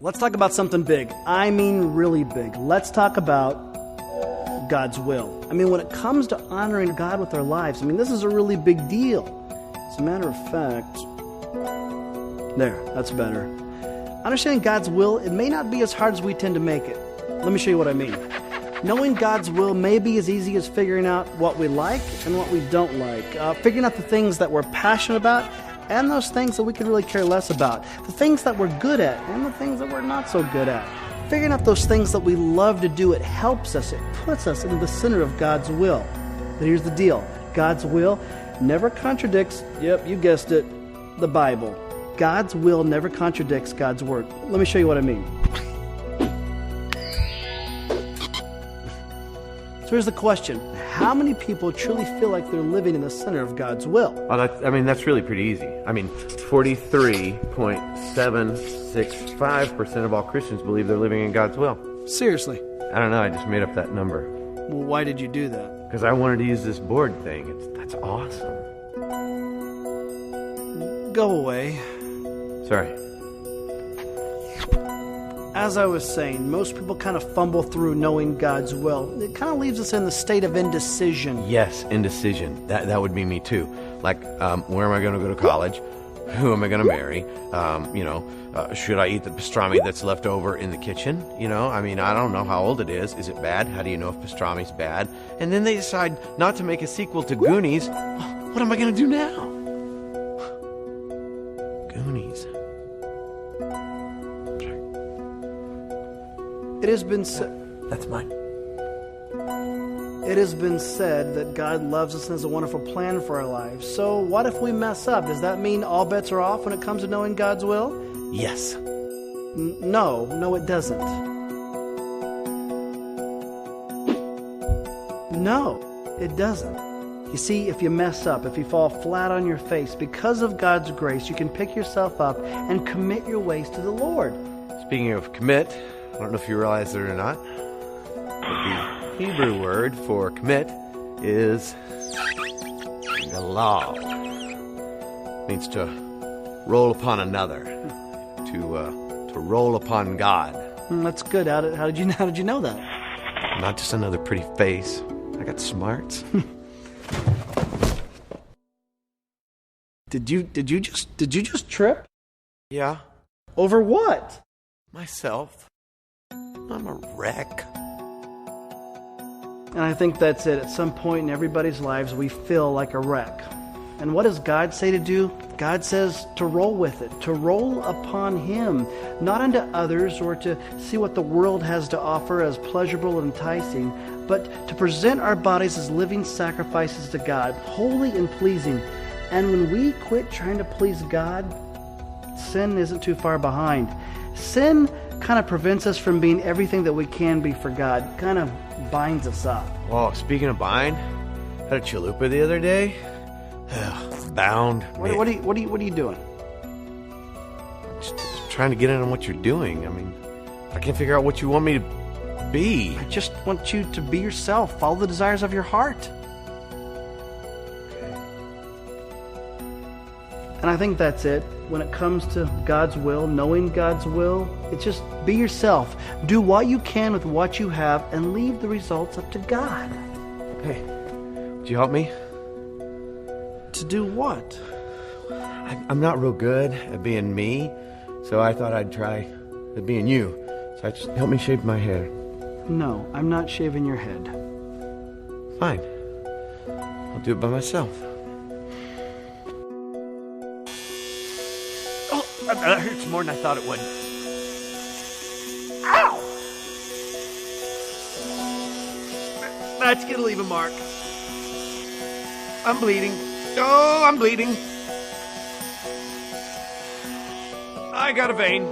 Let's talk about something big. I mean really big. Let's talk about God's will. I mean, when it comes to honoring God with our lives, I mean, this is a really big deal. As a matter of fact, there, that's better. Understanding God's will, it may not be as hard as we tend to make it. Let me show you what I mean. Knowing God's will may be as easy as figuring out what we like and what we don't like. Figuring out the things that we're passionate about and those things that we could really care less about. The things that we're good at and the things that we're not so good at. Figuring out those things that we love to do, it helps us, it puts us in the center of God's will. But here's the deal. God's will never contradicts, yep, you guessed it, the Bible. God's will never contradicts God's word. Let me show you what I mean. So here's the question. How many people truly feel like they're living in the center of God's will? Well, that's really pretty easy. 43.765% of all Christians believe they're living in God's will. Seriously? I don't know, I just made up that number. Well, why did you do that? Because I wanted to use this board thing. That's awesome. Go away. Sorry. As I was saying, most people kind of fumble through knowing God's will. It kind of leaves us in the state of indecision. Yes, indecision. That would be me too. Like, where am I going to go to college? Who am I going to marry? Should I eat the pastrami that's left over in the kitchen? I don't know how old it is. Is it bad? How do you know if pastrami's bad? And then they decide not to make a sequel to Goonies. What am I going to do now? Goonies. It has been said. That's mine. It has been said that God loves us and has a wonderful plan for our lives. So what if we mess up? Does that mean all bets are off when it comes to knowing God's will? Yes. No, it doesn't. No, it doesn't. You see, if you mess up, if you fall flat on your face, because of God's grace, you can pick yourself up and commit your ways to the Lord. Speaking of commit, I don't know if you realize it or not, but the Hebrew word for commit is galal. It means to roll upon another, to roll upon God. That's good. How did you know that? Not just another pretty face. I got smarts. Did you just trip? Yeah. Over what? Myself. I'm a wreck. And I think that's it. At some point in everybody's lives, we feel like a wreck. And what does God say to do? God says to roll with it, to roll upon Him, not unto others or to see what the world has to offer as pleasurable and enticing, but to present our bodies as living sacrifices to God, holy and pleasing. And when we quit trying to please God, sin isn't too far behind. Sin kind of prevents us from being everything that we can be for God, kind of binds us up. Oh, speaking of bind, had a chalupa the other day. Bound. What are you doing? Just trying to get in on what you're doing. I can't figure out what you want me to be. I just want you to be yourself. Follow the desires of your heart. And I think that's it. When it comes to God's will, knowing God's will, it's just be yourself. Do what you can with what you have and leave the results up to God. Hey, would you help me? To do what? I'm not real good at being me, so I thought I'd try at being you. So just help me shave my hair. No, I'm not shaving your head. Fine. I'll do it by myself. Oh, that hurts more than I thought it would. Ow! That's gonna leave a mark. I'm bleeding. Oh, I'm bleeding. I got a vein.